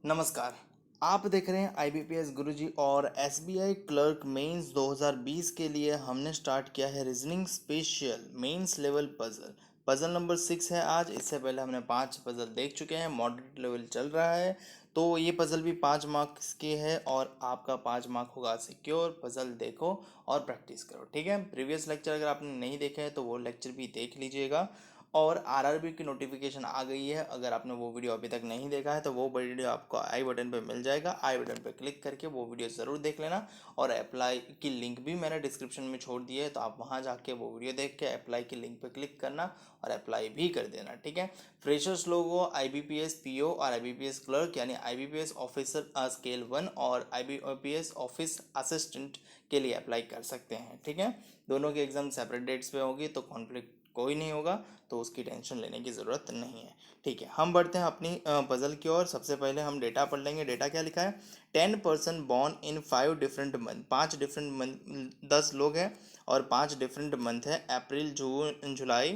नमस्कार। आप देख रहे हैं IBPS गुरुजी और SBI क्लर्क मेंस 2020 के लिए हमने स्टार्ट किया है reasoning special mains level puzzle. Puzzle number 6 है आज। इससे पहले हमने 5 पजल देख चुके हैं। मॉडरेट लेवल चल रहा है तो ये पजल भी 5 मार्क्स की है और आपका 5 मार्क होगा सिक्योर। पजल देखो और प्रैक्टिस करो, ठीक है। प्रीवियस लेक्चर अगर आपने नहीं देखा है तो वो लेक्चर भी देख लीजिएगा। और आरआरबी की नोटिफिकेशन आ गई है। अगर आपने वो वीडियो अभी तक नहीं देखा है तो वो वीडियो आपको आई बटन पे मिल जाएगा। आई बटन पे क्लिक करके वो वीडियो ज़रूर देख लेना। और अप्लाई की लिंक भी मैंने डिस्क्रिप्शन में छोड़ दी है, तो आप वहाँ जाके वो वीडियो देख के अप्लाई की लिंक पे क्लिक करना और अप्लाई भी कर देना, ठीक है। फ्रेशर्स लोगों IBPS PO और IBPS क्लर्क यानी IBPS ऑफिसर स्केल 1 और IBPS ऑफिस असिस्टेंट के लिए अप्लाई कर सकते हैं, ठीक है। दोनों की एग्ज़ाम सेपरेट डेट्स पे होगी तो कॉन्फ्लिक्ट कोई नहीं होगा, तो उसकी टेंशन लेने की ज़रूरत नहीं है, ठीक है। हम बढ़ते हैं अपनी पजल की ओर। सबसे पहले हम डेटा पढ़ लेंगे। डेटा क्या लिखा है? 10% born in 5 different month. 5 different month, 10 लोग हैं और 5 डिफरेंट मंथ है, अप्रैल, जून, जुलाई,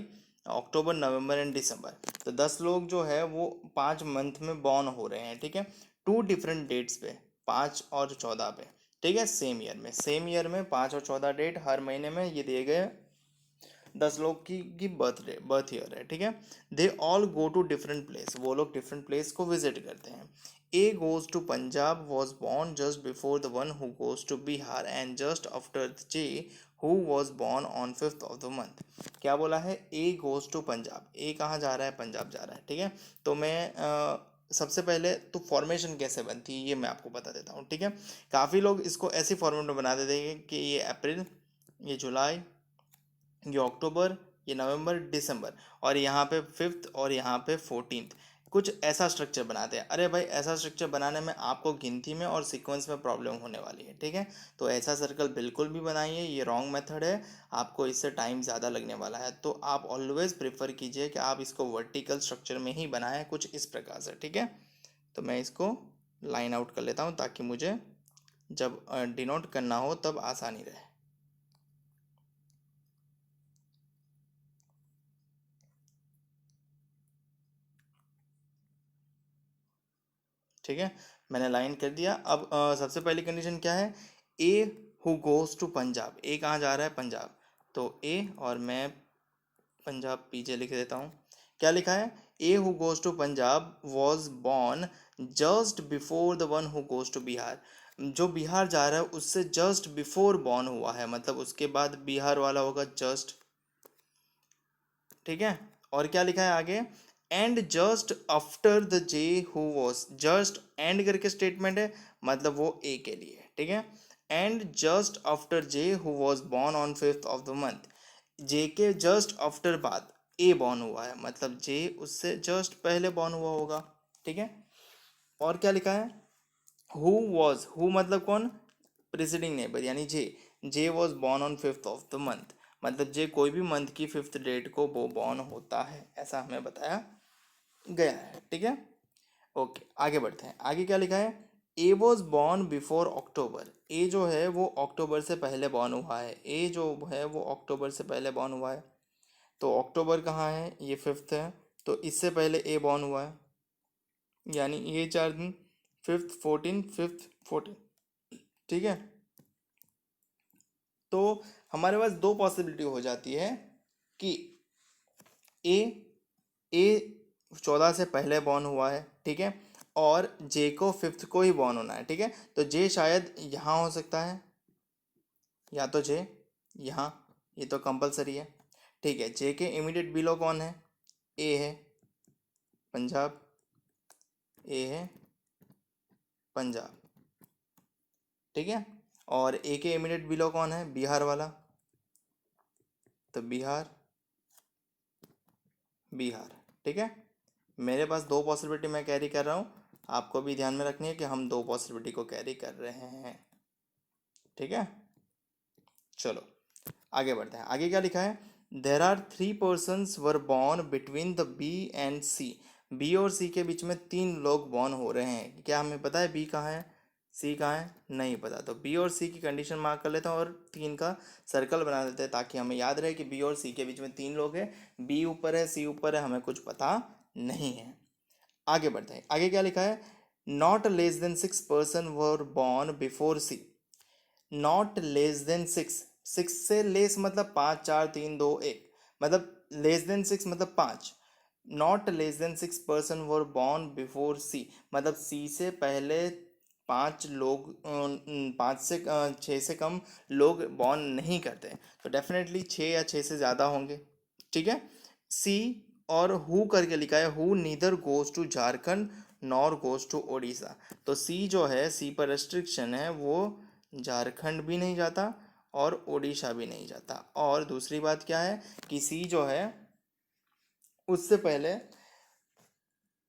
अक्टूबर, नवंबर एंड दिसंबर। तो 10 लोग जो है वो 5 मंथ में बॉर्न हो रहे हैं, ठीक है। 2 डिफरेंट डेट्स पे, 5 और 14 पे, ठीक है। सेम ईयर में 5 और 14 डेट हर महीने में ये दिए गए 10 लोग की बर्थ ईयर है, ठीक है। They all go to different place. वो लोग डिफरेंट प्लेस को विजिट करते हैं। A goes to Punjab was born just before the one who goes to Bihar and just after J who was born on 5th of the month. क्या बोला है? A goes to Punjab. A कहाँ जा रहा है? पंजाब जा रहा है, ठीक है। तो मैं सबसे पहले तो फॉर्मेशन कैसे बनती है ये मैं आपको बता देता हूँ, ठीक है। काफ़ी लोग इसको ऐसी फॉर्मेट में बना देते हैं कि ये अप्रैल, ये जुलाई, ये अक्टूबर, ये नवंबर, दिसंबर, और यहाँ पे 5th और यहाँ पे 14th। कुछ ऐसा स्ट्रक्चर बनाते हैं। अरे भाई, ऐसा स्ट्रक्चर बनाने में आपको गिनती में और सीक्वेंस में प्रॉब्लम होने वाली है, ठीक है। तो ऐसा सर्कल बिल्कुल भी बनाइए, ये रॉन्ग मेथड है। आपको इससे टाइम ज़्यादा लगने वाला है। तो आप ऑलवेज प्रेफर कीजिए कि आप इसको वर्टिकल स्ट्रक्चर में ही बनाएं, कुछ इस प्रकार से, ठीक है। तो मैं इसको लाइन आउट कर लेता हूँ ताकि मुझे जब डिनोट करना हो तब आसानी रहे। ठीक है, मैंने लाइन कर दिया। अब सबसे पहली कंडीशन क्या है? A who goes to Punjab. A कहाँ जा रहा है? पंजाब। तो ए और मैं पंजाब पीछे लिख देता हूँ। क्या लिखा है? A who goes to Punjab was born just before the one who goes to Bihar. जो बिहार जा रहा है उससे जस्ट बिफोर बॉर्न हुआ है, मतलब उसके बाद बिहार वाला होगा जस्ट, ठीक है। और क्या लिखा है आगे? And just after the J who was. Just end करके स्टेटमेंट है, मतलब वो ए के लिए, ठीक है। And just after J who was born on 5th of the month. J के जस्ट आफ्टर बाद ए बॉर्न हुआ है, मतलब जे उससे जस्ट पहले बॉर्न हुआ होगा, ठीक है। और क्या लिखा है? हु वॉज, हु मतलब कौन? प्रिसीडिंग नेबर यानी J. J was born on 5th of the month, मतलब जे कोई भी मंथ की 5th डेट को वो बॉर्न होता है, ऐसा हमें बताया गया है, ठीक है। ओके, आगे बढ़ते हैं। आगे क्या लिखा है? ए वॉज बॉर्न बिफोर अक्टूबर। ए जो है वो अक्टूबर से पहले बॉर्न हुआ है। ए जो है वो अक्टूबर से पहले बॉर्न हुआ है। तो अक्टूबर कहाँ है? ये 5th है, तो इससे पहले ए बॉर्न हुआ है, यानी ये 4 दिन, 5th 14, 5th 14, ठीक है। तो हमारे पास दो पॉसिबिलिटी हो जाती है कि ए ए 14 से पहले बॉर्न हुआ है, ठीक है, और जे को 5th को ही बॉर्न होना है, ठीक है। तो जे शायद यहाँ हो सकता है, या तो जे यहाँ, ये तो कंपलसरी है, ठीक है। जे के इमीडिएट बिलो कौन है? ए है, पंजाब। ए है पंजाब, ठीक है। और ए के इमीडिएट बिलो कौन है? बिहार वाला। तो बिहार, बिहार, ठीक है। मेरे पास दो पॉसिबिलिटी मैं कैरी कर रहा हूँ। आपको भी ध्यान में रखनी है कि हम दो पॉसिबिलिटी को कैरी कर रहे हैं, ठीक है। चलो आगे बढ़ते हैं। आगे क्या लिखा है? There are 3 persons were born between the B and C. B और सी के बीच में 3 लोग बॉर्न हो रहे हैं। क्या हमें पता है बी कहाँ है, सी कहाँ है? नहीं पता। तो बी और सी की कंडीशन मार्क कर लेते हैं और 3 का सर्कल बना देते हैं ताकि हमें याद रहे कि बी और सी के बीच में 3 लोग हैं। बी ऊपर है, सी ऊपर है, हमें कुछ पता नहीं है। आगे बढ़ते हैं। आगे क्या लिखा है? Not less than 6% were born before C. Not less than 6, 6 से लेस मतलब 5 4 3 2 1, मतलब लेस देन 6 मतलब 5। Not less than 6% were born before C, मतलब सी से पहले 5 लोग, 5 से 6 से कम लोग बॉर्न नहीं करते, तो डेफिनेटली 6 या 6 से ज़्यादा होंगे। ठीक है। सी और हु करके लिखा है, who neither goes to Jharkhand nor goes to Odisha. तो सी जो है, सी पर रेस्ट्रिक्शन है, वो झारखंड भी नहीं जाता और ओडिशा भी नहीं जाता। और दूसरी बात क्या है कि सी जो है उससे पहले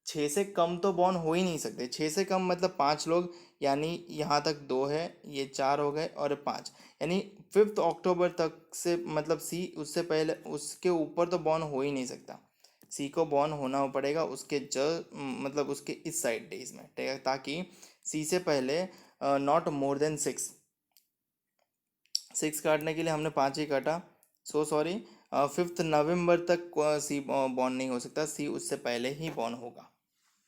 6 से कम तो बॉर्न हो ही नहीं सकते। 6 से कम मतलब 5 लोग, यानी यहाँ तक 2 है, ये 4 हो गए और 5, यानी 5 अक्टूबर तक से, मतलब सी उससे पहले, उसके ऊपर तो बॉर्न हो ही नहीं सकता। सी को बॉर्न होना पड़ेगा उसके मतलब उसके इस साइड डेज में, ठीक है, ताकि सी से पहले नॉट मोर देन 6। 6 काटने के लिए हमने 5 ही काटा, सो सॉरी। 5 नवंबर तक सी बॉर्न नहीं हो सकता, सी उससे पहले ही बॉर्न होगा।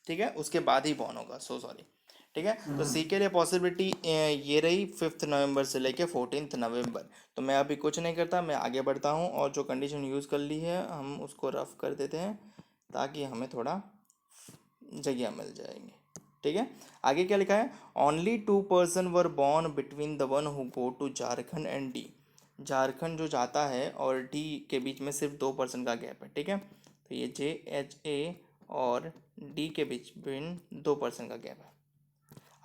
ठीक है, उसके बाद ही बॉर्न होगा, सो सॉरी। ठीक है, तो सी के लिए पॉसिबिलिटी ये रही 5 नवंबर से लेके 14 नवंबर। तो मैं अभी कुछ नहीं करता, मैं आगे बढ़ता हूँ और जो कंडीशन यूज़ कर ली है हम उसको रफ कर देते हैं ताकि हमें थोड़ा जगह मिल जाएगी। ठीक है, आगे क्या लिखा है, only 2% were born between the one who go to Jharkhand and D. Jharkhand जो जाता है और डी के बीच में सिर्फ 2% का गैप है। ठीक है, तो ये JHA और डी के बीच बिन 2% का गैप है।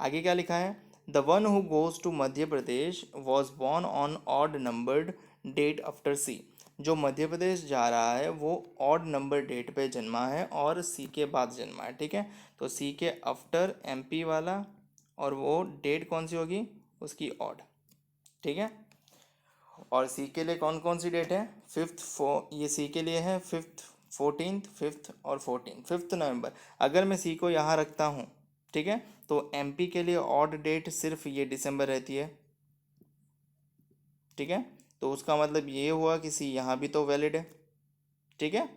आगे क्या लिखा है, the one who goes to Madhya Pradesh was born on odd numbered date after C. जो मध्य प्रदेश जा रहा है वो ऑड नंबर डेट पे जन्मा है और सी के बाद जन्मा है। ठीक है, तो सी के आफ्टर MP वाला, और वो डेट कौन सी होगी उसकी ऑड। ठीक है, और सी के लिए कौन कौन सी डेट है, ये सी के लिए है 5th 14th 5th और 5th नवंबर। अगर मैं सी को यहाँ रखता हूँ, ठीक है, तो MP के लिए ऑड डेट सिर्फ ये दिसंबर रहती है। ठीक है, तो उसका मतलब ये हुआ कि सी यहाँ भी तो वैलिड है। ठीक है,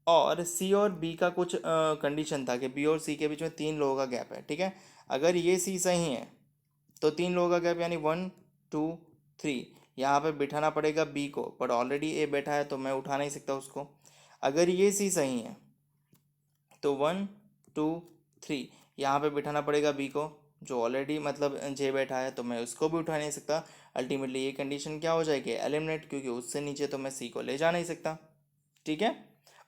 और सी और बी का कुछ कंडीशन था कि बी और सी के बीच में 3 लोगों का गैप है। ठीक है, अगर ये सी सही है तो 3 लोगों का गैप यानी 1 2 3, यहाँ पे बिठाना पड़ेगा बी को, पर ऑलरेडी ए बैठा है तो मैं उठा नहीं सकता उसको। अगर ये सी सही है तो 1 2 3, यहाँ पे बिठाना पड़ेगा बी को, जो ऑलरेडी मतलब जे बैठा है, तो मैं उसको भी उठा नहीं सकता। अल्टीमेटली ये कंडीशन क्या हो जाएगी, एलिमिनेट, क्योंकि उससे नीचे तो मैं सी को ले जा नहीं सकता। ठीक है,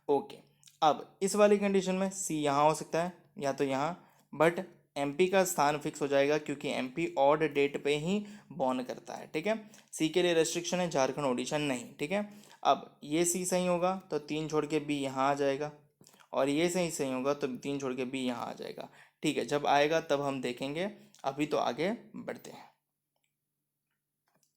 ओके। अब इस वाली कंडीशन में सी यहाँ हो सकता है या तो यहाँ, बट MP का स्थान फिक्स हो जाएगा क्योंकि MP ऑड डेट पे ही बॉर्न करता है। ठीक है, सी के लिए रेस्ट्रिक्शन है, झारखंड ओडिशा नहीं। ठीक है, अब ये सी सही होगा तो 3 छोड़ के बी यहाँ आ जाएगा, और ये सही सही होगा तो 3 छोड़ के बी यहाँ आ जाएगा। ठीक है, जब आएगा तब हम देखेंगे, अभी तो आगे बढ़ते हैं।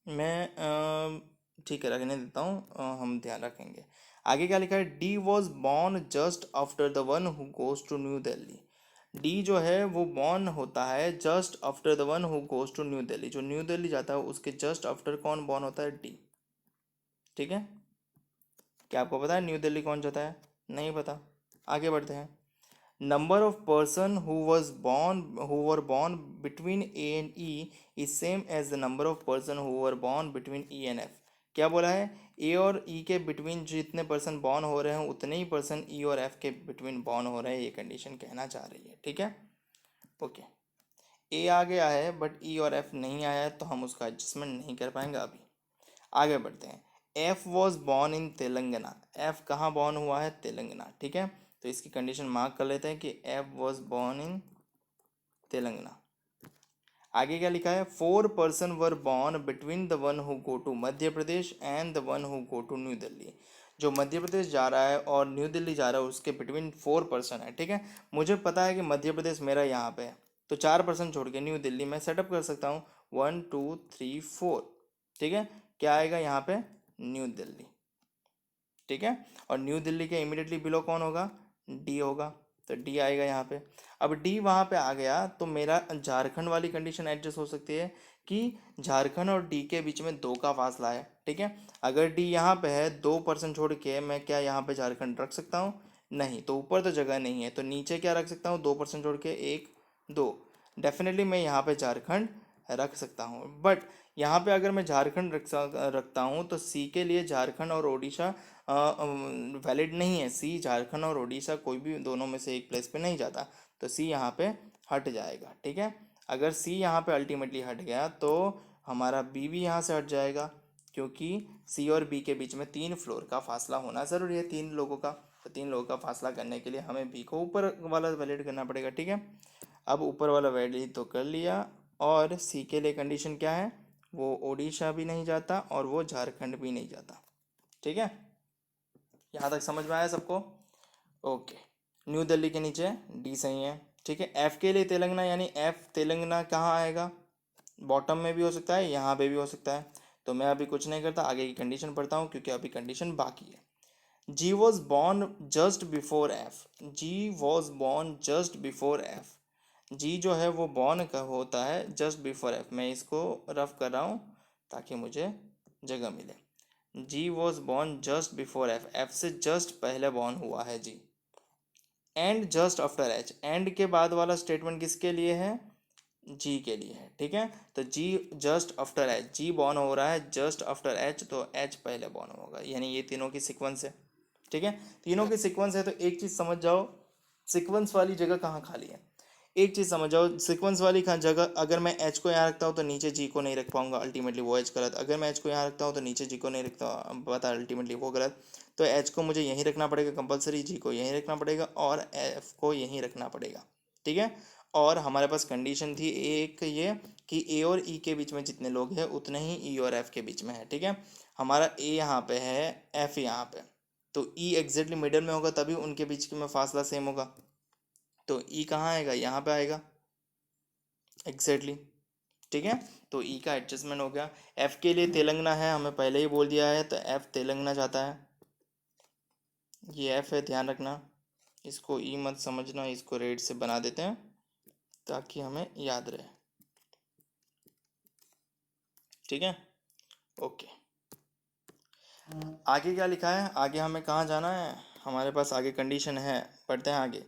मैं ठीक है रखने देता हूँ, हम ध्यान रखेंगे। आगे क्या लिखा है, D was born just after the one who goes to New Delhi. D जो है वो बॉर्न होता है just after the one who goes to New Delhi. जो न्यू दिल्ली जाता है उसके जस्ट आफ्टर कौन बॉर्न होता है, डी। ठीक है, क्या आपको पता है न्यू दिल्ली कौन जाता है, नहीं पता, आगे बढ़ते हैं। Number of person who were born between A and E is same as the number of person who were born between E and F. क्या बोला है, ए और ई के बिटवीन जितने पर्सन बॉर्न हो रहे हैं उतने ही पर्सन ई और एफ के बिटवीन बॉर्न हो रहे हैं, ये कंडीशन कहना चाह रही है। ठीक है, ओके। ए आ गया है बट ई और एफ नहीं आया है, तो हम उसका एडजस्टमेंट नहीं कर पाएंगे अभी। आगे बढ़ते हैं। F was born in Telangana. F कहाँ बॉर्न हुआ है, तेलंगाना। ठीक है, तो इसकी कंडीशन मार्क कर लेते हैं कि F was born in Telangana. आगे क्या लिखा है, 4 person were born between the one who go to Madhya Pradesh and the one who go to New Delhi. जो मध्य प्रदेश जा रहा है और न्यू दिल्ली जा रहा है उसके बिटवीन 4 पर्सन है। ठीक है, मुझे पता है कि मध्य प्रदेश मेरा यहाँ पे है, तो 4 पर्सन छोड़ के न्यू दिल्ली मैं सेटअप कर सकता हूँ, 1 2 3 4। ठीक है, क्या आएगा यहाँ पे, न्यू दिल्ली। ठीक है, और न्यू दिल्ली के इमीडिएटली बिलो कौन होगा, डी होगा, तो डी आएगा यहाँ पे। अब डी वहाँ पे आ गया तो मेरा झारखंड वाली कंडीशन एडजस्ट हो सकती है कि झारखंड और डी के बीच में 2 का फासला है। ठीक है, अगर डी यहाँ पे है, 2 पर्सन छोड़ के मैं क्या यहाँ पे झारखंड रख सकता हूँ, नहीं, तो ऊपर तो जगह नहीं है, तो नीचे क्या रख सकता हूँ, 2 पर्सन छोड़ के 1 2। डेफिनेटली मैं यहाँ पे झारखंड रख सकता हूँ, बट यहाँ पे अगर मैं झारखंड रखता हूँ तो सी के लिए झारखंड और ओडिशा वैलिड नहीं है। सी झारखंड और ओडिशा कोई भी दोनों में से एक प्लेस पे नहीं जाता, तो सी यहाँ पे हट जाएगा। ठीक है, अगर सी यहाँ पे अल्टीमेटली हट गया तो हमारा बी भी यहाँ से हट जाएगा, क्योंकि सी और बी के बीच में 3 फ्लोर का फासला होना ज़रूरी है, 3 लोगों का। तो 3 लोगों का फासला करने के लिए हमें बी को ऊपर वाला वैलिड करना पड़ेगा। ठीक है, अब ऊपर वाला वैलिड तो कर लिया, और सी के लिए कंडीशन क्या है, वो ओडिशा भी नहीं जाता और वो झारखंड भी नहीं जाता। ठीक है, यहाँ तक समझ में आया सबको? ओके, न्यू दिल्ली के नीचे डी सही है। ठीक है, एफ के लिए तेलंगाना, यानी एफ तेलंगाना कहाँ आएगा, बॉटम में भी हो सकता है, यहाँ पे भी हो सकता है। तो मैं अभी कुछ नहीं करता, आगे की कंडीशन पढ़ता हूँ क्योंकि अभी कंडीशन बाकी है। G was born just before F, G was born just before F. G जो है वो बॉर्न का होता है जस्ट बिफोर एफ। मैं इसको रफ कर रहा हूँ ताकि मुझे जगह मिले। G was born just before F, F से जस्ट पहले बॉर्न हुआ है G. And just after H, and के बाद वाला स्टेटमेंट किसके लिए है, जी के लिए है। ठीक है, तो जी जस्ट आफ्टर एच, जी बॉर्न हो रहा है जस्ट आफ्टर एच, तो एच पहले बॉर्न होगा, यानी ये तीनों की सीक्वेंस है। ठीक है, तीनों की सीक्वेंस है, तो एक चीज समझ जाओ, सीक्वेंस वाली जगह कहाँ खाली है। एक चीज समझ जाओ, सीक्वेंस वाली कहाँ जगह, अगर मैं एच को यहाँ रखता हूँ तो नीचे जी को नहीं रख पाऊंगा, अल्टीमेटली वो एच गलत। अगर मैं एच को यहाँ रखता हूँ तो नीचे जी को नहीं रखता, पता अल्टीमेटली वो गलत। तो एच को मुझे यहीं रखना पड़ेगा कंपलसरी, जी को यहीं रखना पड़ेगा, और एफ को यहीं रखना पड़ेगा। ठीक है, और हमारे पास कंडीशन थी एक ये कि ए और ई के बीच में जितने लोग हैं उतने ही ई और एफ के बीच में है। ठीक है, हमारा ए यहाँ पे है, एफ यहाँ पे, तो ई एग्जैक्टली मिडल में होगा, तभी उनके बीच में फासला सेम होगा। तो ई कहाँ आएगा, यहाँ पे आएगा एग्जैक्टली। ठीक है, तो ई का एडजस्टमेंट हो गया। एफ के लिए तेलंगाना है, हमें पहले ही बोल दिया है, तो एफ तेलंगाना जाता है। ये एफ है, ध्यान रखना, इसको ई मत समझना, इसको रेड से बना देते हैं ताकि हमें याद रहे। ठीक है, ओके, आगे क्या लिखा है, आगे हमें कहाँ जाना है, हमारे पास आगे कंडीशन है, पढ़ते हैं आगे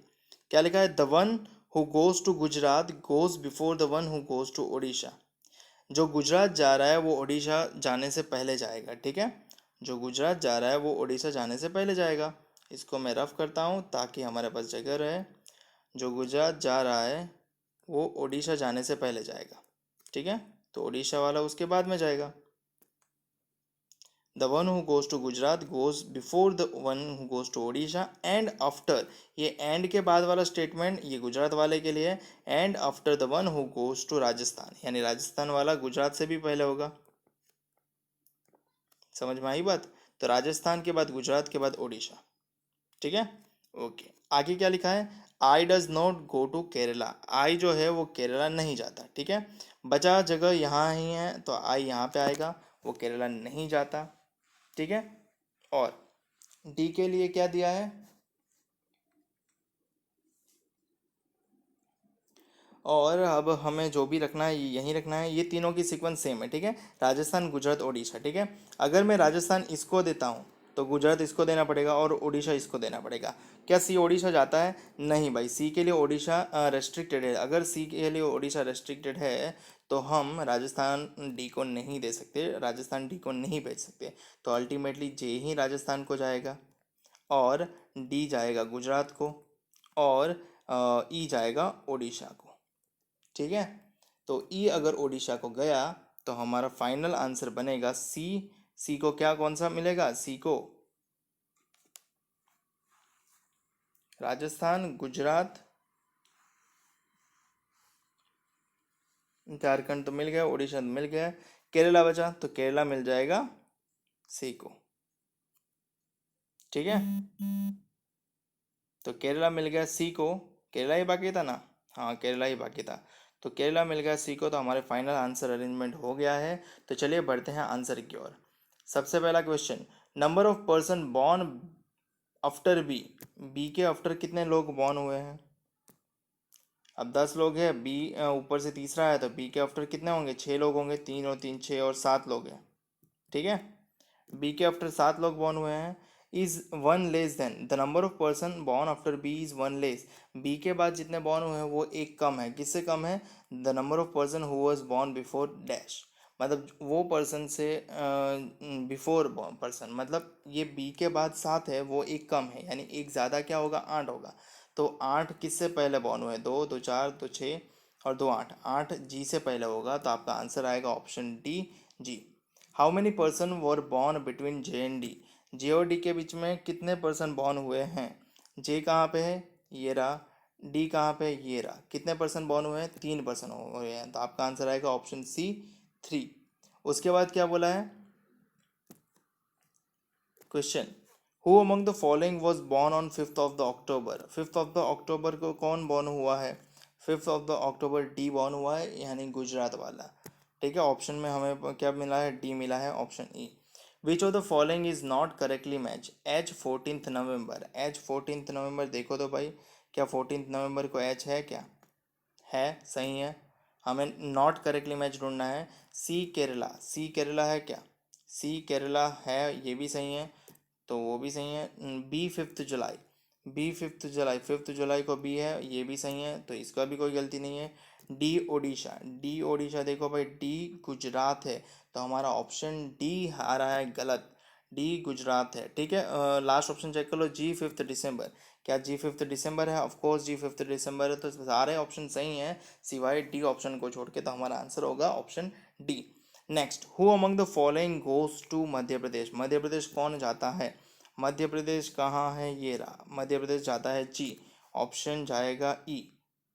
क्या लिखा है। The one who goes to Gujarat goes before the one who goes to Odisha. जो गुजरात जा रहा है वो ओडिशा जाने से पहले जाएगा। ठीक है, जो गुजरात जा रहा है वो ओडिशा जाने से पहले जाएगा। इसको मैं रफ करता हूँ ताकि हमारे पास जगह रहे। जो गुजरात जा रहा है वो ओडिशा जाने से पहले जाएगा। ठीक है, तो ओडिशा वाला उसके बाद में जाएगा। The one who goes to Gujarat goes before the one who goes to Odisha and after, ये एंड के बाद वाला स्टेटमेंट ये गुजरात वाले के लिए, and after the one who goes to Rajasthan, यानी राजस्थान वाला गुजरात से भी पहले होगा। समझ में आई बात? तो राजस्थान के बाद गुजरात के बाद ओडिशा। ठीक है, ओके, आगे क्या लिखा है। I does not go to Kerala, I जो है वो केरला नहीं जाता। ठीक है, बचा जगह यहाँ ही है, तो आई यहाँ पे आएगा, वो केरला नहीं जाता। ठीक है, और डी के लिए क्या दिया है, और अब हमें जो भी रखना है यहीं रखना है, ये तीनों की सीक्वेंस सेम है। ठीक है, राजस्थान गुजरात ओडिशा। ठीक है, अगर मैं राजस्थान इसको देता हूँ तो गुजरात इसको देना पड़ेगा और ओडिशा इसको देना पड़ेगा। क्या सी ओडिशा जाता है? नहीं भाई, सी के लिए ओडिशा रेस्ट्रिक्टेड है। अगर सी के लिए ओडिशा रेस्ट्रिक्टेड है तो हम राजस्थान डी को नहीं दे सकते, राजस्थान डी को नहीं भेज सकते। तो अल्टीमेटली जे ही राजस्थान को जाएगा और डी जाएगा गुजरात को, और ई जाएगा ओडिशा को। ठीक है, तो ई अगर ओडिशा को गया तो हमारा फाइनल आंसर बनेगा सी। सी को क्या कौन सा मिलेगा, सी को राजस्थान गुजरात झारखंड तो मिल गया, ओडिशा तो मिल गया, केरला बचा, तो केरला मिल जाएगा सी को। ठीक है, तो केरला मिल गया सी को, केरला ही बाकी था ना, हाँ केरला ही बाकी था, तो केरला मिल गया सी को। तो हमारे फाइनल आंसर अरेंजमेंट हो गया है। तो चलिए बढ़ते हैं आंसर की ओर। सबसे पहला question, number of person born after B, B के आफ्टर कितने लोग बॉर्न हुए हैं। अब 10 लोग हैं, बी ऊपर से तीसरा है, तो बी के आफ्टर कितने होंगे, 6 लोग होंगे, 3 और 3 6 और 7 लोग हैं। ठीक है, बी के आफ्टर 7 लोग बॉर्न हुए हैं। Is one less than the number of person born after B is one less, B के बाद जितने बॉर्न हुए हैं वो एक कम है, किससे कम है, the number of person who was born before dash, मतलब वो पर्सन से बिफोर पर्सन, मतलब ये बी के बाद 7 है वो एक कम है, यानी एक ज़्यादा क्या होगा, 8 होगा। तो 8 किससे पहले बॉर्न हुए, 2 2 4 2 6 और 2 8, 8 जी से पहले होगा, तो आपका आंसर आएगा ऑप्शन डी, जी। How many person were born between J and D, J और डी के बीच में कितने पर्सन बॉर्न हुए हैं, जे कहाँ पे है, ये रहा, डी कहाँ पे है, ये रहा, कितने पर्सन बॉर्न हुए हैं, 3 पर्सन हुए हैं, तो आपका आंसर आएगा ऑप्शन सी 3। उसके बाद क्या बोला है question, who among the following was born on 5th of the October, 5th of the October को कौन बॉर्न हुआ है, 5th of the October D born हुआ है, यानी गुजरात वाला। ठीक है, ऑप्शन में हमें क्या मिला है, डी मिला है, option E. Which of the following is not correctly match, H 14th November, H 14th नवंबर देखो तो भाई, क्या 14th नवंबर को एच है क्या, है, सही है, हमें नॉट करेक्टली मैच ढूंढना है। सी केरला, सी केरला है क्या, सी केरला है, ये भी सही है, तो वो भी सही है। बी 5th जुलाई, बी 5th जुलाई, 5th जुलाई को बी है, ये भी सही है, तो इसका भी कोई गलती नहीं है। डी ओडिशा, डी ओडिशा देखो भाई, डी गुजरात है, तो हमारा ऑप्शन डी आ रहा है गलत, डी गुजरात है। ठीक है, लास्ट ऑप्शन चेक कर लो, जी 5th दिसंबर, क्या जी 5th दिसंबर है, ऑफकोर्स जी 5th दिसंबर है, तो सारे ऑप्शन सही हैं सिवाय डी ऑप्शन को छोड़ के, तो हमारा आंसर होगा option D. Next, who among the following goes to Madhya Pradesh, Madhya Pradesh कौन जाता है, मध्य प्रदेश कहाँ है, ये रहा, मध्य प्रदेश जाता है जी, ऑप्शन जाएगा ई।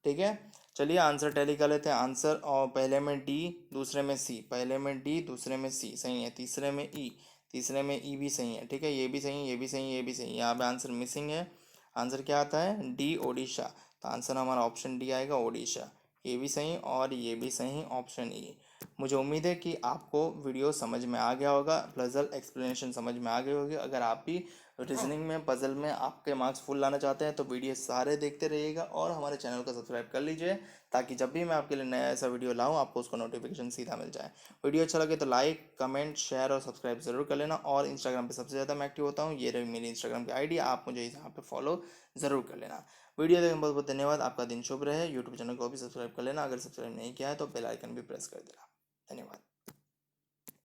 ठीक है, चलिए आंसर टैली कर लेते हैं, आंसर और पहले में डी दूसरे में सी, पहले में डी दूसरे में सी सही है, तीसरे में ई, तीसरे में ई भी सही है। ठीक है, ये भी सही है, ये भी सही है, ये भी सही है, यहाँ पे आंसर मिसिंग है, आंसर क्या आता है, डी ओडिशा, तो आंसर हमारा ऑप्शन डी आएगा ओडिशा, ये भी सही और ये भी सही, ऑप्शन ई। मुझे उम्मीद है कि आपको वीडियो समझ में आ गया होगा, पजल एक्सप्लेनेशन समझ में आ गई होगी। अगर आप भी रीजनिंग में पजल में आपके मार्क्स फुल लाना चाहते हैं तो वीडियो सारे देखते रहिएगा और हमारे चैनल को सब्सक्राइब कर लीजिए, ताकि जब भी मैं आपके लिए नया ऐसा वीडियो लाऊं आपको उसका नोटिफिकेशन सीधा मिल जाए। वीडियो अच्छा लगे तो लाइक कमेंट शेयर और सब्सक्राइब जरूर कर लेना, और इंस्टाग्राम पे सबसे ज़्यादा मैं एक्टिव होता हूँ, ये रही मेरी इंस्टाग्राम की आईडी, आप मुझे यहाँ पे फॉलो ज़रूर कर लेना। वीडियो देखने में बहुत बहुत धन्यवाद, आपका दिन शुभ रहे। यूट्यूब चैनल को भी सब्सक्राइब कर लेना, अगर सब्सक्राइब नहीं किया है तो बेल आइकन भी प्रेस कर देना। धन्यवाद।